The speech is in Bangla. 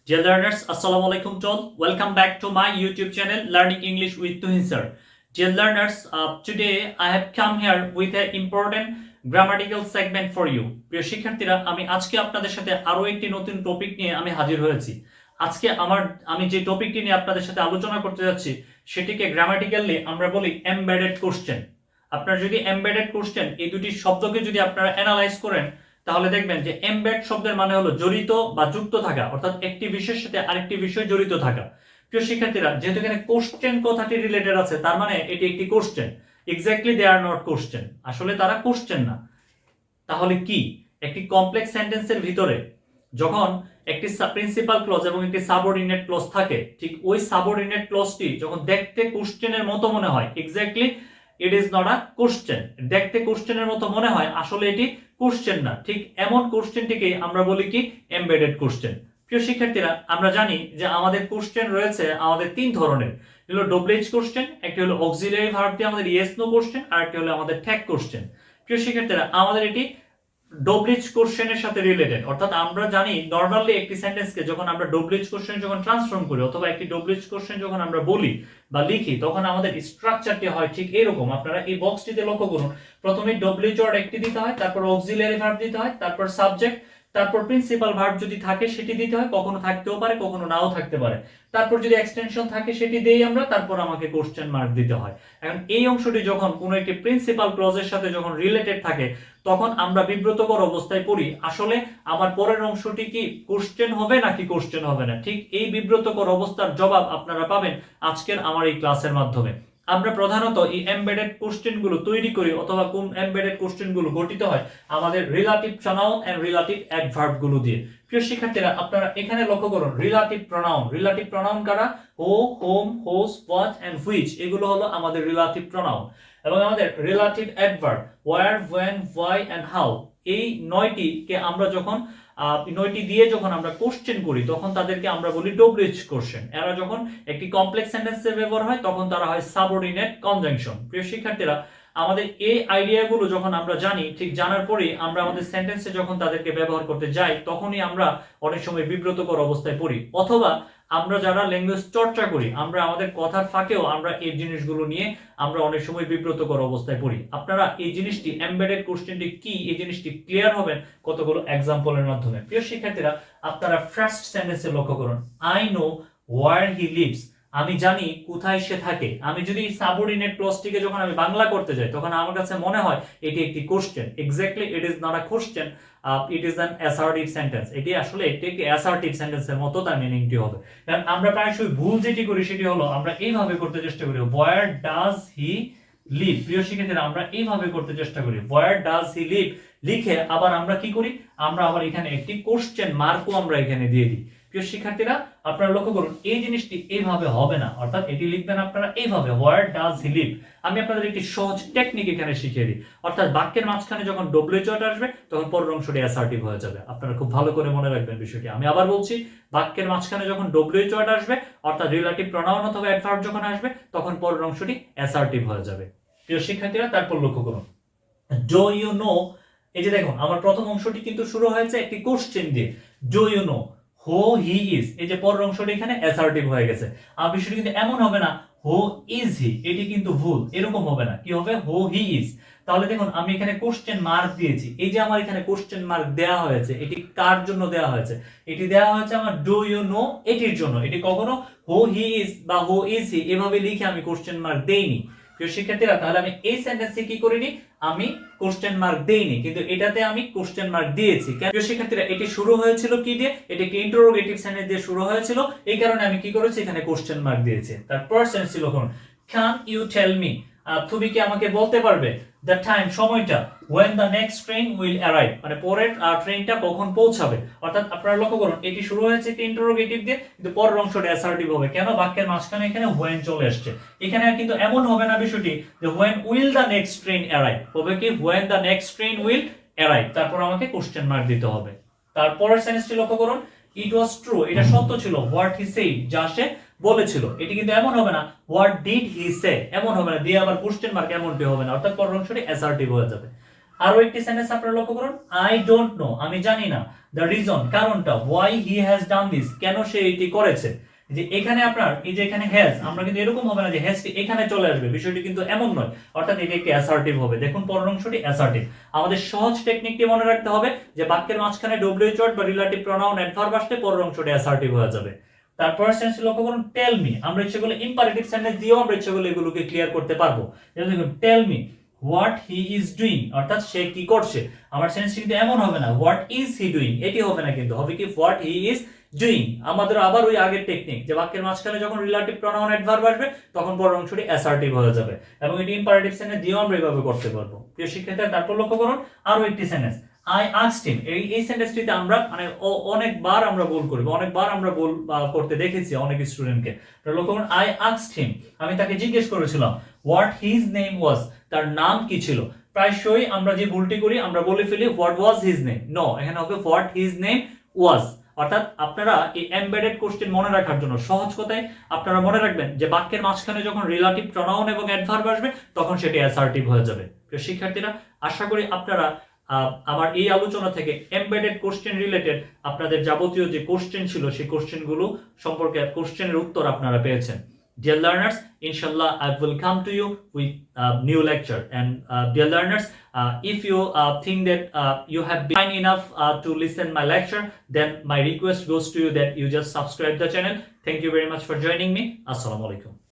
Dear learners, Assalamu alaikum to all. Welcome back to my YouTube channel, Learning English with Tuhin sir. Dear learners, today I have come here with an important grammatical segment for you. প্রিয় শিক্ষার্থীরা, আমি আজকে আপনাদের সাথে আরো একটি নতুন টপিক নিয়ে আমি হাজির হয়েছি। আজকে আমি যে টপিকটি নিয়ে আপনাদের সাথে আলোচনা করতে যাচ্ছি সেটিকে গ্রামাটিক্যালি আমরা বলি এমবেডেড কোশ্চেন। আপনারা যদি এমবেডেড কোশ্চেন এই দুটি শব্দকে যদি আপনারা অ্যানালাইজ করেন তাহলে দেখবেন যে এমবেড শব্দের মানে হলো জড়িত বা যুক্ত থাকা, অর্থাৎ একটি বিষয়ের সাথে আরেকটি বিষয় জড়িত থাকা। প্রিয় শিক্ষার্থীরা, যেহেতু এখানে কোশ্চেন কথাটি রিলেটেড আছে তার মানে এটি একটি question. Exactly they are not question, আসলে তারা কোশ্চেন না। তাহলে কি? একটি কমপ্লেক্স সেন্টেন্সের ভিতরে যখন একটি প্রিন্সিপাল ক্লজ এবং একটি সাবঅর্ডিনেট ক্লজ থাকে, ঠিক ওই সাবঅর্ডিনেট ক্লজটি যখন দেখতে কোশ্চেনের মতো মনে হয়, exactly it is not a question. দেখতে কোশ্চেনের মতো মনে হয়, আসলে এটি কোশ্চেন না। ঠিক এমন কোশ্চেনটিকে আমরা বলি কি এমবেডেড কোশ্চেন। প্রিয় শিক্ষার্থীরা, আমরা জানি যে আমাদের কোশ্চেন রয়েছে আমাদের তিন ধরনের। হলো ডবলএইচ কোশ্চেন, একটি হলো অক্সিলিয়ারি ভার্ব দিয়ে আমাদের ইয়েস নো কোশ্চেন, আর একটি হলো আমাদের ট্যাগ কোশ্চেন। প্রিয় শিক্ষার্থীরা, আমাদের এটি ডবলএইচ কোশ্চেনের সাথে রিলেটেড, অর্থাৎ আমরা জানি নরমালি একটি সেন্টেন্সকে যখন আমরা ডবলএইচ কোশ্চেন যখন ট্রান্সফর্ম করি অথবা একটি ডবলএইচ কোশ্চেন যখন আমরা বলি বা লিখি তখন আমাদের স্ট্রাকচারটি হয় ঠিক এরকম। আপনারা এই বক্সটিতে লক্ষ্য করুন, প্রথমে ডবলএইচ ওয়ার্ড একটি দিতে হয়, তারপর অক্সিলিয়ারি ভার্ব দিতে হয়, তারপর সাবজেক্ট, তারপর প্রিন্সিপাল ভার্ব যদি থাকে সেটি দিতে হয়, কখনো থাকতেও পারে কখনো নাও থাকতে পারে, তারপর যদি এক্সটেনশন থাকে সেটি দেই আমরা, তারপর আমাকে কোশ্চেন মার্ক দিতে হয়। এখন এই অংশটি যখন কোনো একটি প্রিন্সিপাল ক্লজের সাথে যখন রিলেটেড থাকে তখন আমরা বিব্রতকর অবস্থায় পড়ি, আসলে আমার পরের অংশটি কি কোশ্চেন হবে নাকি কোশ্চেন হবে না। ঠিক এই বিব্রতকর অবস্থার জবাব আপনারা পাবেন আজকের আমার এই ক্লাসের মাধ্যমে। আমরা প্রধানত এই এমবেডেড কোশ্চেন গুলো তৈরি করি অথবা কোন এমবেডেড কোশ্চেন গুলো গঠিত হয় আমাদের relative pronoun and relative adverb গুলো দিয়ে। প্রিয় শিক্ষার্থীরা, আপনারা এখানে লক্ষ্য করুন রিলেটিভ প্রনাউন। রিলেটিভ প্রনাউন কারা? Who, whom, whose, what and which, এগুলো হলো আমাদের রিলেটিভ প্রনাউন। এবং আমাদের relative adverb where, when, why and how, এই নয়টিকে আমরা যখন নয়টি দিয়ে যখন আমরা কোশ্চেন করি তখন তাদেরকে আমরা বলি ডবলএইচ কোশ্চেন। এরা যখন একটি কমপ্লেক্স সেন্টেন্সে ব্যবহার হয় তখন তারা হয় সাবঅর্ডিনেট কনজাংশন। প্রিয় শিক্ষার্থীরা, আমাদের এই আইডিয়াগুলো যখন আমরা জানি, ঠিক জানার পরেই আমরা আমাদের সেন্টেন্সে যখন তাদেরকে ব্যবহার করতে যাই তখনই আমরা অনেক সময় বিব্রতকর অবস্থায় পড়ি, অথবা আমরা যারা ল্যাঙ্গুয়েজ চর্চা করি আমরা আমাদের কথার ফাঁকেও আমরা এই জিনিসগুলো নিয়ে আমরা অনেক সময় বিব্রতকর অবস্থায় পড়ি। আপনারা এই জিনিসটি এমবেডেড কোশ্চেনটি কি এই জিনিসটি ক্লিয়ার হবেন কতগুলো এক্সাম্পলের মাধ্যমে। প্রিয় শিক্ষার্থীরা, আপনারা ফার্স্ট সেন্টেন্সে লক্ষ্য করুন, I know wire he lives, আমি জানি কোথায় সে থাকে। আমি যদি সাবঅর্ডিনেট ক্লজটিকে যখন আমি বাংলা করতে যাই তখন আমার কাছে মনে হয় এটি একটি question. Exactly it is not a question, it is an assertive sentence. এটি আসলে একটি অ্যাসার্টিভ সেন্টেন্সের মতো তার মিনিংটি হবে। কারণ আমরা প্রায়শই ভুল যেটি করি সেটি হলো আমরা এইভাবে করতে চেষ্টা করি, হোয়ার ডাজ হি লিভ। প্রিয় শিক্ষার্থীরা, আমরা এইভাবে করতে চেষ্টা করি, হোয়ার ডাজ হি লিভ লিখে আবার আমরা কি করি, আমরা আবার এখানে একটি কোশ্চেন মার্কও আমরা এখানে দিয়ে দিই। প্রিয় শিক্ষার্থীরা, আপনারা লক্ষ্য করুন এই জিনিসটি এইভাবে হবে না, অর্থাৎ এটি লিখবেন আপনারা এইভাবে, হোয়ার ডাজ হি লিভ। আমি আপনাদের একটি সহজ টেকনিক এখানে শিখিয়ে দিই, অর্থাৎ বাক্যের মাঝখানে যখন ডবলএইচ ওয়ার্ড আসবে তখন পরের অংশটি অ্যাসার্টিভ হয়ে যাবে। আপনারা খুব ভালো করে মনে রাখবেন বিষয়টি। আমি আবার বলছি, বাক্যের মাঝখানে যখন ডবলএইচ ওয়ার্ড আসবে অর্থাৎ রিলেটিভ প্রনাউন অথবা অ্যাডভার্ব যখন আসবে তখন পরের অংশটি অ্যাসার্টিভ হয়ে যাবে। প্রিয় শিক্ষার্থীরা, তারপর লক্ষ্য করুন, ডু ইউ নো, এই যে দেখুন আমার প্রথম অংশটি কিন্তু শুরু হয়েছে একটি কোশ্চেন দিয়ে, ডু ইউ নো হো হি ইজ, এই যে পরের অংশটি এখানে অ্যাসার্টিভ হয়ে গেছে। আর বিষয়টি কিন্তু এমন হবে না হো ইজ হি, এটি কিন্তু ভুল, এরকম হবে না। কি হবে? হো হি ইজ। তাহলে দেখুন আমি এখানে কোশ্চেন মার্ক দিয়েছি, এই যে আমার এখানে কোশ্চেন মার্ক দেওয়া হয়েছে এটি কার জন্য দেওয়া হয়েছে? এটি দেওয়া হয়েছে আমার ডু ইউ নো এটির জন্য। এটি কখনো হো হি ইজ বা হো ইজ হি এভাবে লিখে আমি কোশ্চেন মার্ক দেইনি। প্রিয় শিক্ষার্থীরা, তাহলে আমি এই সেন্টেন্সে কি করিনি, আমি কোশ্চেন মার্ক দেইনি, কিন্তু এটাতে আমি কোশ্চেন মার্ক দিয়েছি। প্রিয় শিক্ষার্থীরা, এটি শুরু হয়েছিল কি দিয়ে? এটি একটি ইন্টারোগেটিভ সেন্টেন্স দিয়ে শুরু হয়েছিল, এই কারণে আমি কি করেছি এখানে কোশ্চেন মার্ক দিয়েছি। তারপর সেন্টেন্স ছিল কোন, ক্যান ইউ টেল মি, তুমি কি আমাকে বলতে পারবে, দ্য টাইম, সময়টা, when the next train will arrive, মানে পরের ট্রেনটা কখন পৌঁছাবে। অর্থাৎ আপনারা লক্ষ্য করুন এটি শুরু হয়েছে একটি ইন্টারোগেটিভ দিয়ে, কিন্তু পরের অংশটা অ্যাসার্টিভ হবে। কেন? বাক্যের মাঝখানে এখানে when চলে আসছে। এখানে কিন্তু এমন হবে না বিষয়টি যে when will the next train arrive, হবে কি when the next train will arrive, তারপর আমাকে কোশ্চেন মার্ক দিতে হবে। তারপরের সেন্টেন্সটি লক্ষ্য করুন, ইট ওয়াজ ট্রু, এটা সত্য ছিল, হোয়াট হি সেড, যা সে বলেছিল। এটি কিন্তু এমন হবে না হোয়াট ডিড হি সে, এমন হবে না দিয়ে আবার কোশ্চেন মার্ক, এমনটি হবে না, অর্থাৎ পরের অংশটি অ্যাসার্টিভ হয়ে যাবে। আরো একটি সেন্টেন্স আপনারা লক্ষ্য করুন, আই ডোন্ট নো, আমি জানি না, দ্য রিজন, কারণটা, why he has done this, কেন সে এটি করেছে। যে এখানে আপনার এই যে এখানে হ্যাজ, আমরা কিন্তু এরকম হবে না যে হ্যাজটি এখানে চলে আসবে, বিষয়টি কিন্তু এমন নয়, অর্থাৎ এটি একটি অ্যাসার্টিভ হবে। দেখুন পরের অংশটি অ্যাসার্টিভ। আমাদের সহজ টেকনিকটি মনে রাখতে হবে যে বাক্যের মাঝখানে ডব্লিউএইচ ওয়ার্ড বা রিলেটিভ প্রোনাউন অ্যাডভার্ব আসলে পরের অংশটি অ্যাসার্টিভ হয়ে যাবে। তারপর সেন্টেন্স লক্ষ্য করুন, টেল মি, আমরা ইচ্ছে করলে ইম্পারেটিভ সেন্টেন্স দিয়েও আমরা ইচ্ছে করলে এগুলোকে ক্লিয়ার করতে পারবো। যেমন দেখুন, tell me what he is doing, অর্থাৎ সে কি করছে। আমার সেন্টেন্স কিন্তু এমন হবে না হোয়াট ইজ হি ডুইং, এটি হবে না, কিন্তু হবে কি হোয়াট হি ইজ ডুইং। আমাদের আবার ওই আগের টেকনিক যে বাক্যের মাঝখানে যখন রিলেটিভ প্রোনাউন অ্যাডভার্ব আসবে তখন পরের অংশটি অ্যাসার্টিভ হয়ে যাবে, এবং এটি ইম্পারেটিভ সেন্টেন্স দিয়েও আমরা এইভাবে করতে পারবো। প্রিয় শিক্ষার্থীরা, তারপর লক্ষ্য করুন আরো একটি সেন্টেন্স, আই আস্কড হিম। এই সেন্টেন্সটিতে আমরা মানে অনেকবার আমরা ভুল করি, অনেকবার আমরা ভুল করতে দেখেছি অনেক স্টুডেন্টকে। লক্ষ্য করুন, আই আস্কড হিম, আমি তাকে জিজ্ঞেস করেছিলাম হোয়াট হিজ নেম ওয়াজ, তার নাম কি ছিল। প্রায়শই আমরা যে ভুলটি করি, আমরা বলে ফেলি what was his name, no, এখানে হবে হোয়াট হিজ নেম ওয়াজ। অর্থাৎ আপনারা এই এমবেডেড কোশ্চেন মনে রাখার জন্য সহজ কথায় আপনারা মনে রাখবেন যে বাক্যের মাঝখানে যখন রিলেটিভ প্রোনাউন এবং অ্যাডভার্ব আসবে তখন সেটি অ্যাসার্টিভ হয়ে যাবে। প্রিয় শিক্ষার্থীরা, আশা করি আপনারা আমার এই আলোচনা থেকে এমবেডেড কোশ্চেন রিলেটেড আপনাদের যাবতীয় যে কোশ্চেন ছিল সেই কোশ্চেনগুলো সম্পর্কে কোশ্চেনের উত্তর আপনারা পেয়েছেন। Dear learners, inshallah I will come to you with a new lecture, and dear learners, if you think that you have been kind enough to listen my lecture, then my request goes to you that you just subscribe the channel. Thank you very much for joining me. Assalamu alaikum.